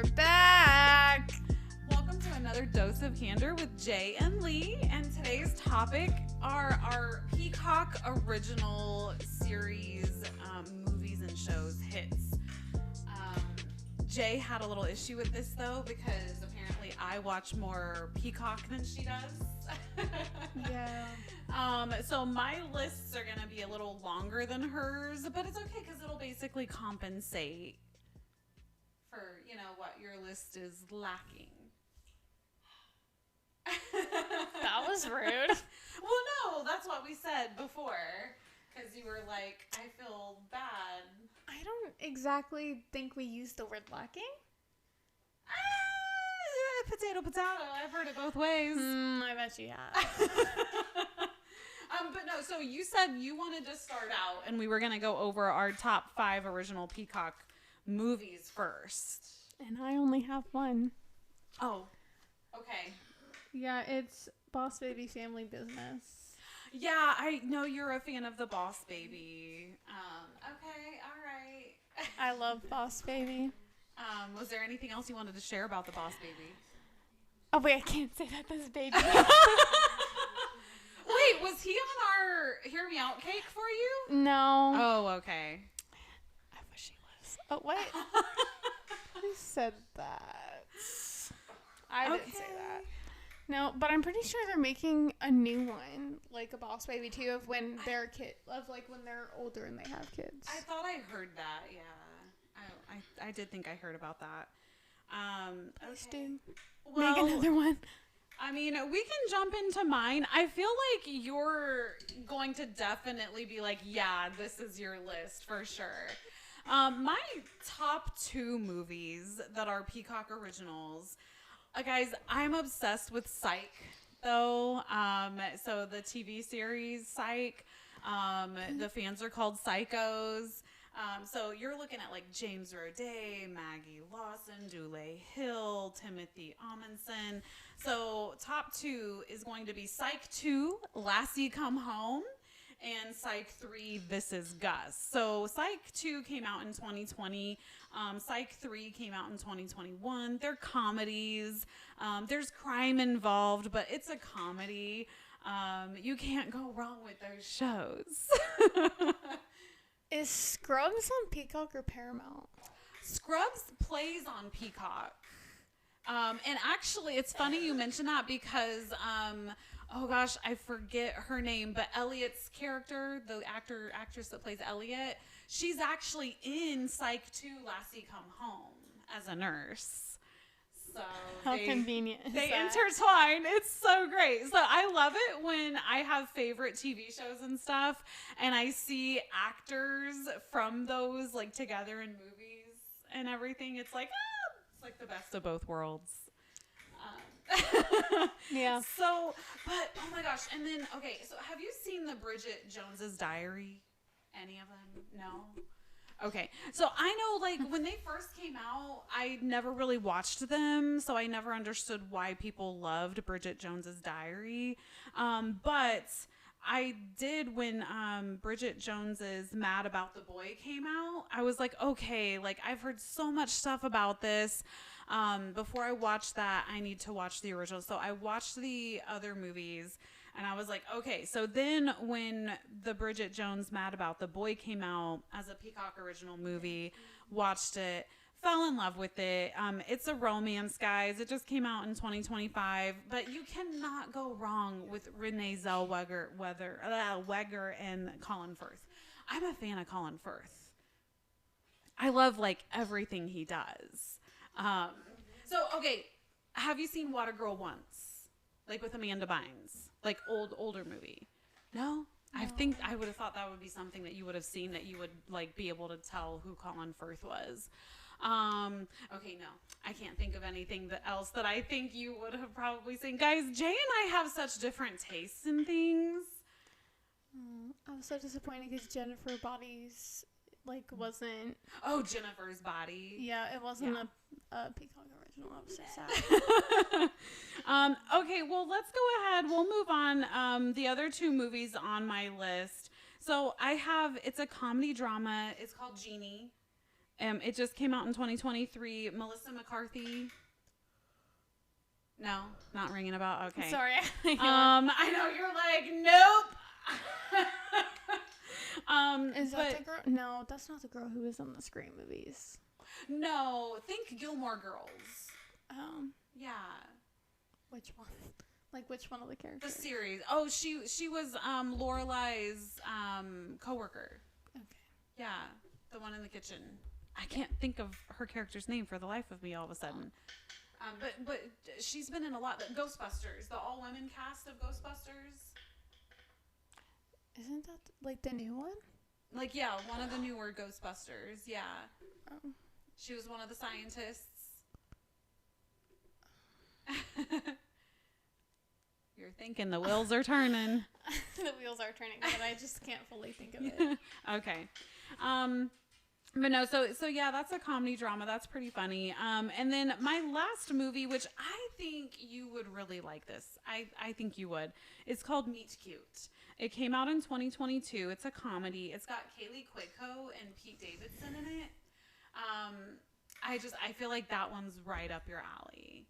We're back. Welcome to another Dose of Candor with Jay and Lee. And today's topic are our Peacock original series movies and shows hits. Jay had a little issue with this though because apparently I watch more Peacock than she does. Yeah. So my lists are gonna be a little longer than hers, but it's okay because it'll basically compensate for, you know, what your list is lacking. That was rude. Well, no, that's what we said before because you were like, I feel bad. I don't exactly think we used the word lacking. Potato, potato. I've heard it both ways. I bet you have. But no, so you said you wanted to start out and we were going to go over our top 5 original Peacock movies first. And I only have one. Oh, okay. Yeah, it's Boss Baby Family Business. Yeah, I know you're a fan of the Boss Baby. Okay, all right. I love Boss Baby. Was there anything else you wanted to share about the Boss Baby? Oh, wait, I can't say that this baby. Wait, was he on our Hear Me Out cake for you? No. Oh, okay. I wish he was. Oh, what? Who said that? I didn't say that. No, but I'm pretty sure they're making a new one, like a Boss Baby 2 of when they're when they're older and they have kids. I thought I heard that, yeah. I did think I heard about that. Okay. Well, Make another one. I mean, we can jump into mine. I feel like you're going to definitely be like, yeah, this is your list for sure. My top 2 movies that are Peacock originals. Guys, I'm obsessed with Psych, though. So the TV series Psych, the fans are called Psychos. So you're looking at like James Roday, Maggie Lawson, Dule Hill, Timothy Amundsen. So top 2 is going to be Psych 2, Lassie Come Home, and Psych 3, This Is Gus. So Psych 2 came out in 2020. Psych 3 came out in 2021. They're comedies. There's crime involved, but it's a comedy. You can't go wrong with those shows. Is Scrubs on Peacock or Paramount? Scrubs plays on Peacock. And actually, it's funny you mention that because, oh gosh, I forget her name, but Elliot's character, the actress that plays Elliot, she's actually in Psych 2, Lassie Come Home as a nurse. So How convenient is they that? intertwine. It's so great. So I love it when I have favorite TV shows and stuff and I see actors from those like together in movies and everything. It's like, it's like the best of both worlds. Yeah. So, but oh my gosh. And then, okay, so have you seen the Bridget Jones's Diary? Any of them? No? Okay, so I know, like, when they first came out, I never really watched them, so I never understood why people loved Bridget Jones's Diary, but I did when Bridget Jones's Mad About the Boy came out. I was like, okay, like, I've heard so much stuff about this. Before I watch that, I need to watch the original, so I watched the other movies. And I was like, okay. So then when the Bridget Jones Mad About the Boy came out as a Peacock original movie, watched it, fell in love with it. It's a romance, guys. It just came out in 2025. But you cannot go wrong with Renee Zellweger and Colin Firth. I'm a fan of Colin Firth. I love, like, everything he does. So, okay, have you seen Watergirl Once? Like with Amanda Bynes? Like older movie. No? I think I would have thought that would be something that you would have seen, that you would like be able to tell who Colin Firth was. Okay, no. I can't think of anything else that I think you would have probably seen. Guys, Jay and I have such different tastes in things. I was so disappointed because Jennifer Body's wasn't. Oh, Jennifer's Body. Yeah, it wasn't a Peacock original. I was so sad. Okay, well, let's go ahead. We'll move on. The other 2 movies on my list. So it's a comedy drama. It's called Genie. It just came out in 2023. Melissa McCarthy. No, not ringing about. Okay. Sorry. I know you're like, nope. Is that the girl? No, that's not the girl who was in the Scream movies. No, think Gilmore Girls. Yeah. Which one? Like which one of the characters? The series. Oh, she was Lorelai's coworker. Okay. Yeah, the one in the kitchen. I can't think of her character's name for the life of me all of a sudden. But she's been in a lot. Ghostbusters, the all-women cast of Ghostbusters. Isn't that like the new one? Like, yeah, one of the newer Ghostbusters. Yeah. Oh. She was one of the scientists. You're thinking the wheels are turning. The wheels are turning, but I just can't fully think of it. Okay. But no, so yeah, that's a comedy drama. That's pretty funny. And then my last movie, which I think you would really like this. I think you would. It's called Meet Cute. It came out in 2022. It's a comedy. It's got Kaylee Cuoco and Pete Davidson in it. I feel like that one's right up your alley.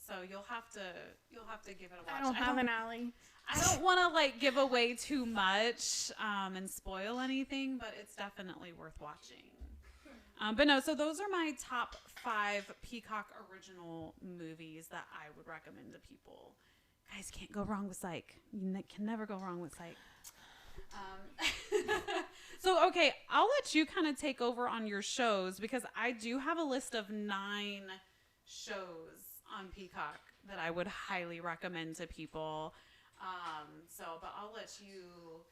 So you'll have to give it a watch. I don't have an alley. I don't want to like give away too much and spoil anything, but it's definitely worth watching. But no, so those are my top 5 Peacock original movies that I would recommend to people. Guys, can't go wrong with Psych. You can never go wrong with Psych. So, okay, I'll let you kind of take over on your shows because I do have a list of 9 shows on Peacock that I would highly recommend to people. But I'll let you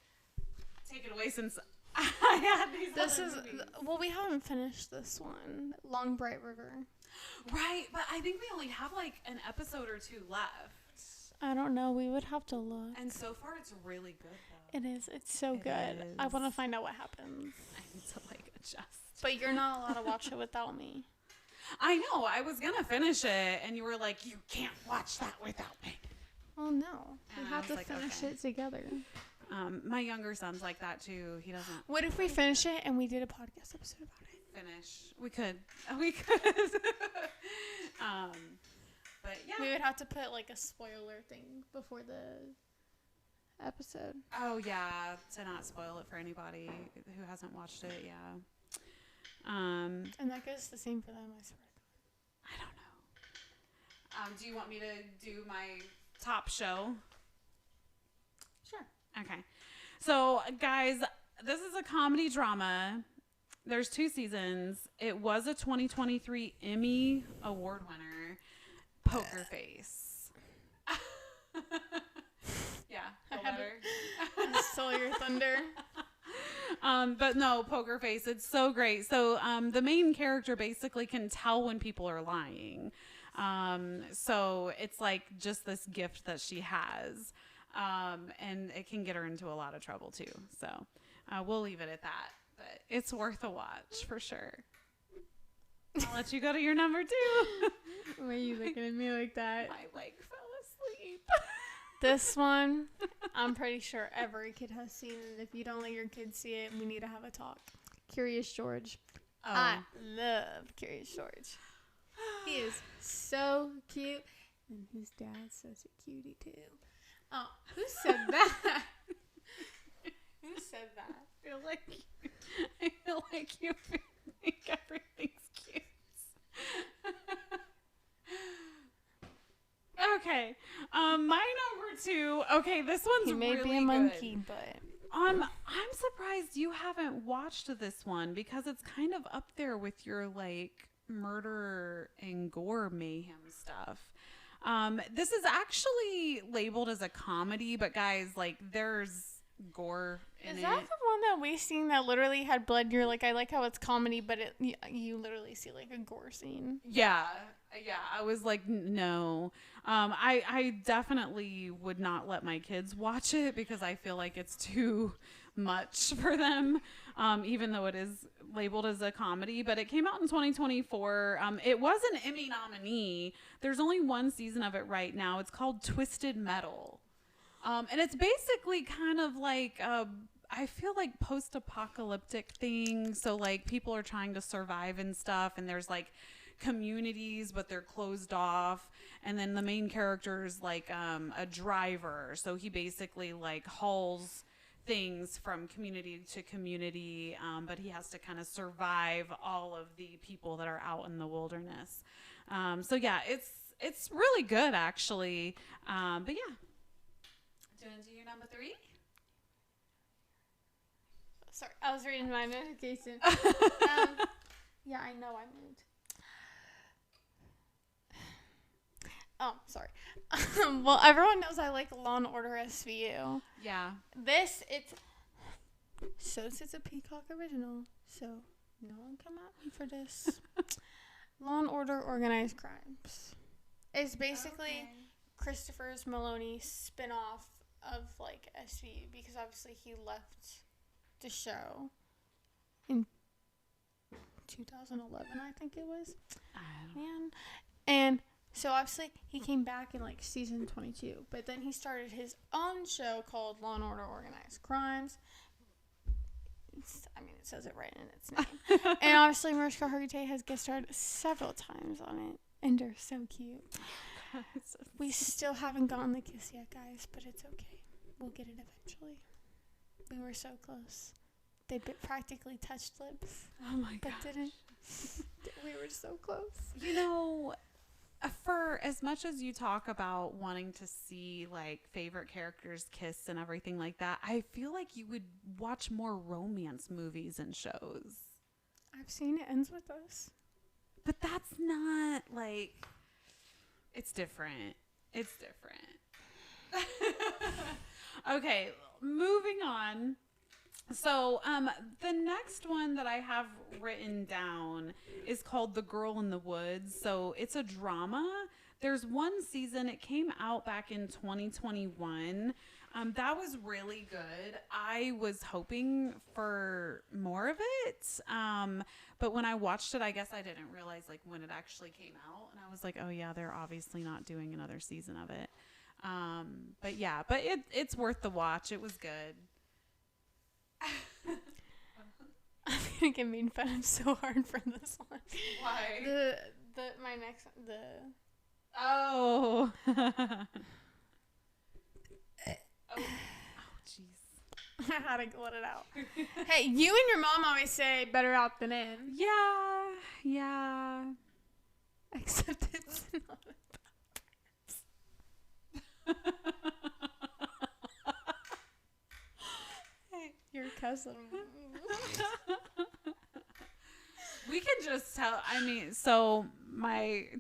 take it away since I had these movies. Well, we haven't finished this one, Long Bright River. Right, but I think we only have like an episode or 2 left. I don't know. We would have to look. And so far, it's really good, though. It is. It's so good. I want to find out what happens. I need to like adjust. But you're not allowed to watch it without me. I know. I was gonna finish it, and you were like, "You can't watch that without me." Oh no, we And have to like, finish okay. it together. My younger son's like that too. He doesn't What if we finish it and we did a podcast episode about it? finish. We could. But yeah. We would have to put like a spoiler thing before the episode. Oh yeah, to not spoil it for anybody who hasn't watched it. Yeah. And that goes the same for them, I swear. I don't know. Do you want me to do my top show? Sure. Okay. So, guys, this is a comedy drama. There's 2 seasons. It was a 2023 Emmy Award winner. Poker Face. Yeah. I stole your thunder. But no, Poker Face. It's so great. So the main character basically can tell when people are lying. So it's like just this gift that she has. And it can get her into a lot of trouble too. So we'll leave it at that. But it's worth a watch for sure. I'll let you go to your number 2. Why are you looking at me like that? My leg fell asleep. This one, I'm pretty sure every kid has seen it. If you don't let your kids see it, we need to have a talk. Curious George. Oh. I love Curious George. He is so cute. And his dad's such a cutie, too. Oh, who said that? Who said that? I feel like you think everything's cute. Okay. My number 2. Okay, this one's He may really be a monkey, but I'm surprised you haven't watched this one because it's kind of up there with your like murder and gore mayhem stuff. This is actually labeled as a comedy, but guys, like there's gore in it. is that the one that we seen that literally had blood? And you're like, I like how it's comedy, but you literally see like a gore scene. Yeah. I was like, no. I definitely would not let my kids watch it because I feel like it's too much for them, even though it is labeled as a comedy. But it came out in 2024. It was an Emmy nominee. There's only 1 season of it right now. It's called Twisted Metal. And it's basically kind of like I feel like post-apocalyptic thing. So like people are trying to survive and stuff, and there's like communities, but they're closed off. And then the main character is like a driver, so he basically like hauls things from community to community, but he has to kind of survive all of the people that are out in the wilderness. So yeah, it's really good actually. But yeah, do you want to do your number 3? Sorry, I was reading my notification. Yeah, I know I moved. Oh, sorry. Well, everyone knows I like Law and Order SVU. Yeah. It's a Peacock original, so no one come at me for this. Law and Order Organized Crimes. It's basically Christopher's Maloney spin-off of like SVU, because obviously he left the show in 2011, I think it was. Man. And so obviously he came back in like season 22, but then he started his own show called Law and Order Organized Crimes. It says it right in its name. And obviously Mariska Hargitay has guest starred several times on it, and they're so cute. We still haven't gotten the kiss yet, guys, but it's okay. We'll get it eventually. We were so close. They practically touched lips. Oh my god. But didn't. We were so close. You know, for as much as you talk about wanting to see like favorite characters kiss and everything like that, I feel like you would watch more romance movies and shows. I've seen It Ends With Us. But that's not like, it's different. It's different. Okay, moving on. So, the next one that I have written down is called The Girl in the Woods. So it's a drama. There's one season. It came out back in 2021. That was really good. I was hoping for more of it. But when I watched it, I guess I didn't realize like when it actually came out. And I was like, oh yeah, they're obviously not doing another season of it. But yeah, but it's worth the watch. It was good. I'm gonna get made fun of so hard for this one. Why? My next Oh. Jeez. I had to let it out. Hey, you and your mom always say better out than in. Yeah. Except it's not about your cousin. We can just tell. So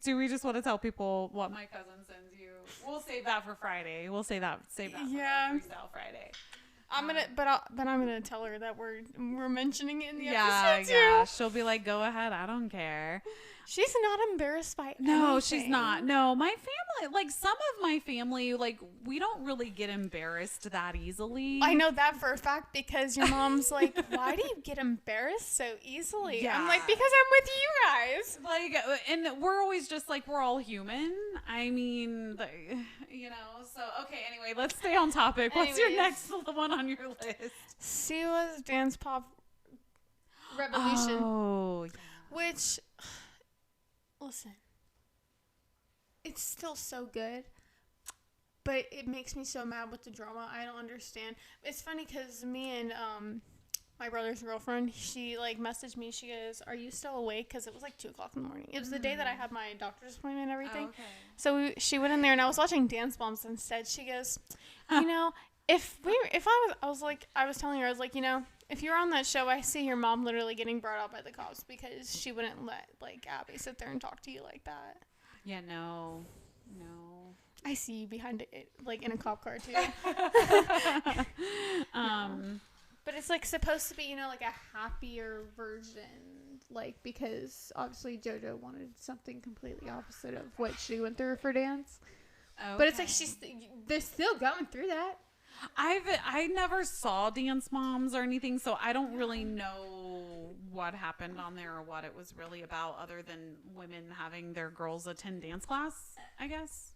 do we just want to tell people what my cousin sends you? We'll save that for Friday. We'll save that for Freestyle Friday. I'm gonna tell her that we're mentioning it in the episode too. Yeah. She'll be like, "Go ahead, I don't care." She's not embarrassed by anything. No, she's not. No, my family, like some of my family, like we don't really get embarrassed that easily. I know that for a fact because your mom's like, "Why do you get embarrassed so easily?" Yeah. I'm like, "Because I'm with you guys." Like, and we're always just like, we're all human. So okay. Anyway, let's stay on topic. What's your next one on your list? Siwa's Dance Pop Revolution. Oh, yeah. Which, listen, it's still so good, but it makes me so mad with the drama. I don't understand. It's funny because me and my brother's girlfriend, she like messaged me. She goes, "Are you still awake?" Because it was like 2:00 in the morning. It was the day that I had my doctor's appointment and everything. Oh, okay. So she went in there and I was watching Dance Bombs instead. She goes, "You know, I was telling her, I was like, you know, if you're on that show, I see your mom literally getting brought out by the cops because she wouldn't let like Abby sit there and talk to you like that." Yeah, no. I see you behind it, like in a cop car too. But it's like supposed to be, you know, like a happier version, like because obviously JoJo wanted something completely opposite of what she went through for dance. Okay. But it's like they're still going through that. I never saw Dance Moms or anything, so I don't really know what happened on there or what it was really about, other than women having their girls attend dance class, I guess.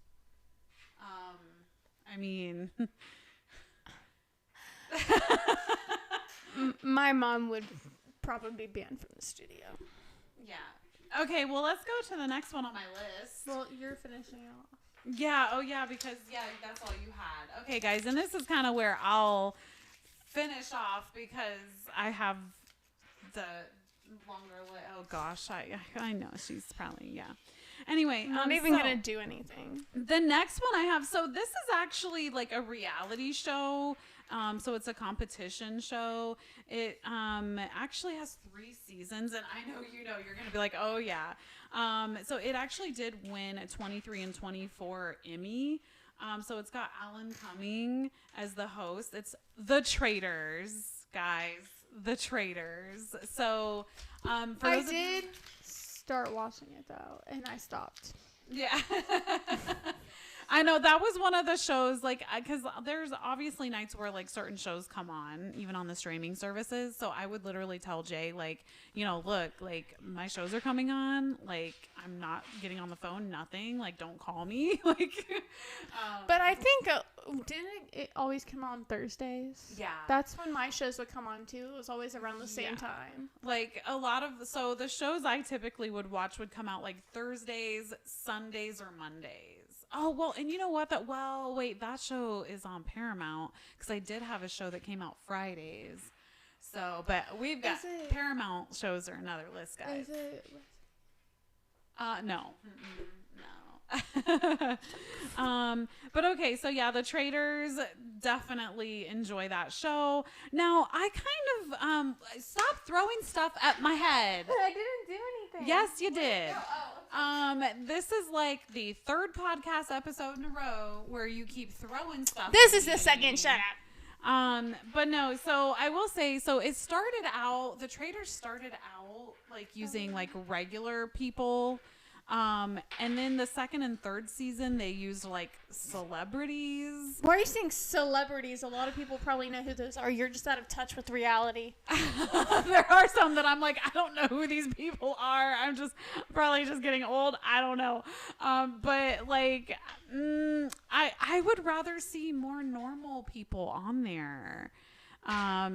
My mom would probably be banned from the studio. Yeah. Okay, well, let's go to the next one on my list. Well, you're finishing it off. Yeah, oh yeah, because, that's all you had. Okay, guys, and this is kind of where I'll finish off because I have the longer list. Oh, gosh, I know, she's probably, Anyway. Not even going to do anything. The next one I have, so this is actually like a reality show. So it's a competition show. It actually has 3 seasons, and I know you're gonna be like, oh yeah. So it actually did win a 23 and 24 Emmy. So it's got Alan Cumming as the host. It's The Traitors, guys. The Traitors. So I did start watching it though, and I stopped. Yeah. I know that was one of the shows, like, because there's obviously nights where like certain shows come on, even on the streaming services. So I would literally tell Jay, like, look, like my shows are coming on, like I'm not getting on the phone, nothing, like don't call me, like. But I think didn't it always come on Thursdays? Yeah, that's when my shows would come on too. It was always around the same time. Like a lot of the shows I typically would watch would come out like Thursdays, Sundays, or Mondays. Oh, well, and you know what? That show is on Paramount because I did have a show that came out Fridays. So, but we've got Paramount shows are another list, guys. Is it? No. No. But okay, so yeah, the Traitors, definitely enjoy that show. Now, I kind of stopped throwing stuff at my head. But I didn't do anything. Yes, you did. This is like the 3rd podcast episode in a row where you keep throwing stuff. This is the second. Shut up. But no, so I will say, so it started out, the Traitors started out like using like regular people. And then the 2nd and 3rd season, they used like celebrities. Why are you saying celebrities? A lot of people probably know who those are. You're just out of touch with reality. There are some that I'm like, I don't know who these people are. I'm probably just getting old. I don't know. But like, I would rather see more normal people on there. I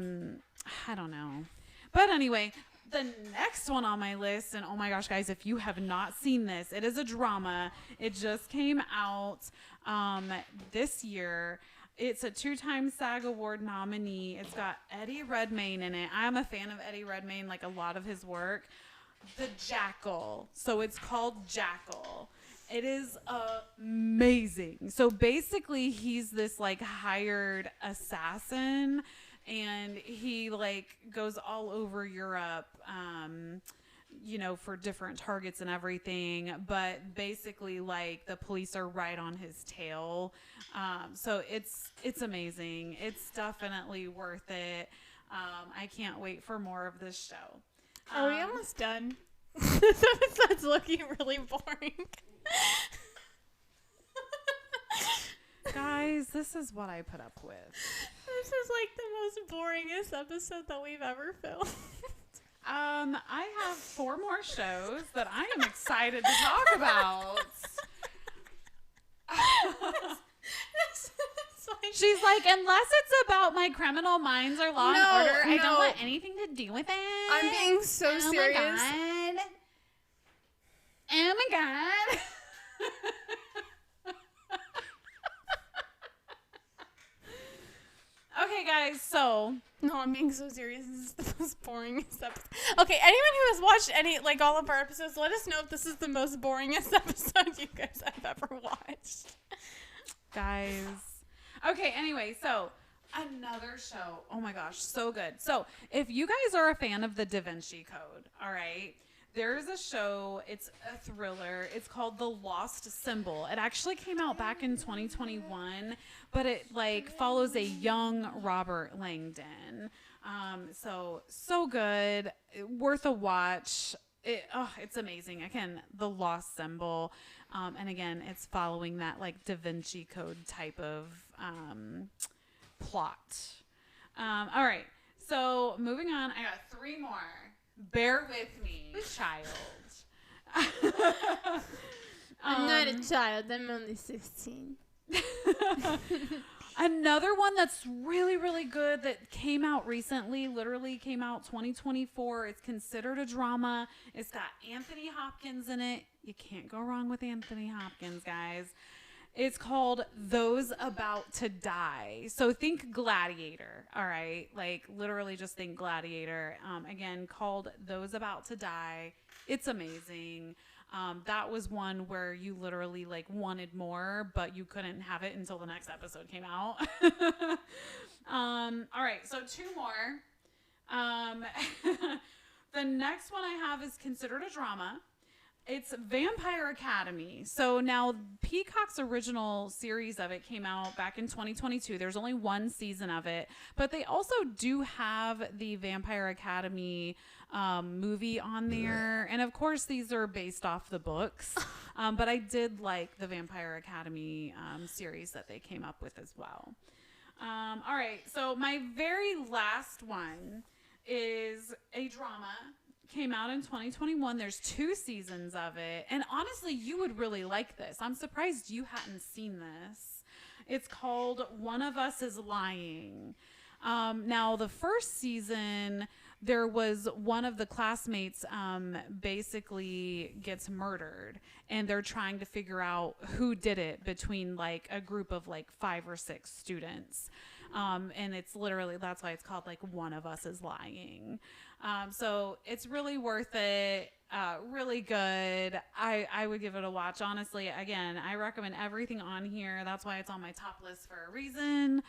don't know. But anyway, the next one on my list, and oh my gosh, guys, if you have not seen this, it is a drama. It just came out this year. It's a 2-time SAG Award nominee. It's got Eddie Redmayne in it. I'm a fan of Eddie Redmayne, like a lot of his work. The Jackal. So it's called Jackal. It is amazing. So basically, he's this like hired assassin. And he like goes all over Europe, for different targets and everything. But basically, like the police are right on his tail. So it's amazing. It's definitely worth it. I can't wait for more of this show. Are we almost done? This episode's looking really boring. Guys, this is what I put up with. This is like the most boringest episode that we've ever filmed. I have 4 more shows that I am excited to talk about. She's like, unless it's about my Criminal Minds or Law and Order, I don't want anything to do with it. I'm being so serious. My God. Oh my God. Okay, guys, so. No, I'm being so serious. This is the most boringest episode. Okay, anyone who has watched all of our episodes, let us know if this is the most boringest episode you guys have ever watched. Guys. Okay, anyway, so another show. Oh my gosh, so good. So if you guys are a fan of the Da Vinci Code, all right, there's a show. It's a thriller. It's called The Lost Symbol. It actually came out back in 2021, but it like follows a young Robert Langdon. So good. Worth a watch. It's amazing. Again, The Lost Symbol. And again, it's following that like Da Vinci Code type of plot. All right. So moving on, I got 3 more. Bear with me, child. I'm not a child. I'm only 16. Another one that's really, really good that came out recently, literally came out 2024. It's considered a drama. It's got Anthony Hopkins in it. You can't go wrong with Anthony Hopkins, guys. It's called Those About to Die. So think Gladiator, all right? Like literally just think Gladiator. Again, called Those About to Die. It's amazing. That was one where you literally like wanted more, but you couldn't have it until the next episode came out. All right, so 2 more. The next one I have is considered a drama. It's Vampire Academy. So now Peacock's original series of it came out back in 2022. There's only 1 season of it, but they also do have the Vampire Academy movie on there. And of course, these are based off the books. But I did like the Vampire Academy series that they came up with as well. All right. So my very last one is a drama. Came out in 2021. There's 2 seasons of it. And honestly, you would really like this. I'm surprised you hadn't seen this. It's called One of Us is Lying. Now, the first season, there was one of the classmates basically gets murdered. And they're trying to figure out who did it between like a group of like 5 or 6 students. And it's literally, that's why it's called like One of Us is Lying. So it's really worth it. Really good. I would give it a watch. Honestly, again, I recommend everything on here. That's why it's on my top list for a reason.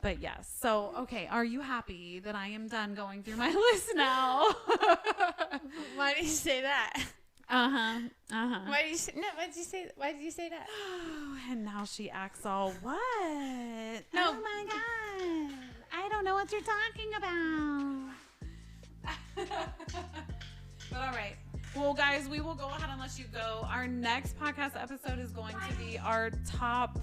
But yes. So, okay. Are you happy that I am done going through my list now? Why did you say that? Why did you say that? Oh, and now she acts all, what? No. Oh my God. I don't know what you're talking about. But all right. Well, guys, we will go ahead and let you go. Our next podcast episode is going to be our top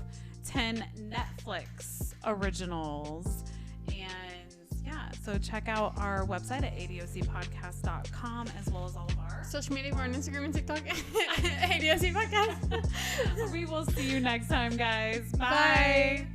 10 Netflix originals. And yeah, so check out our website at adocpodcast.com as well as all of our social media. We're on Instagram and TikTok. ADOC Podcast. We will see you next time, guys. Bye.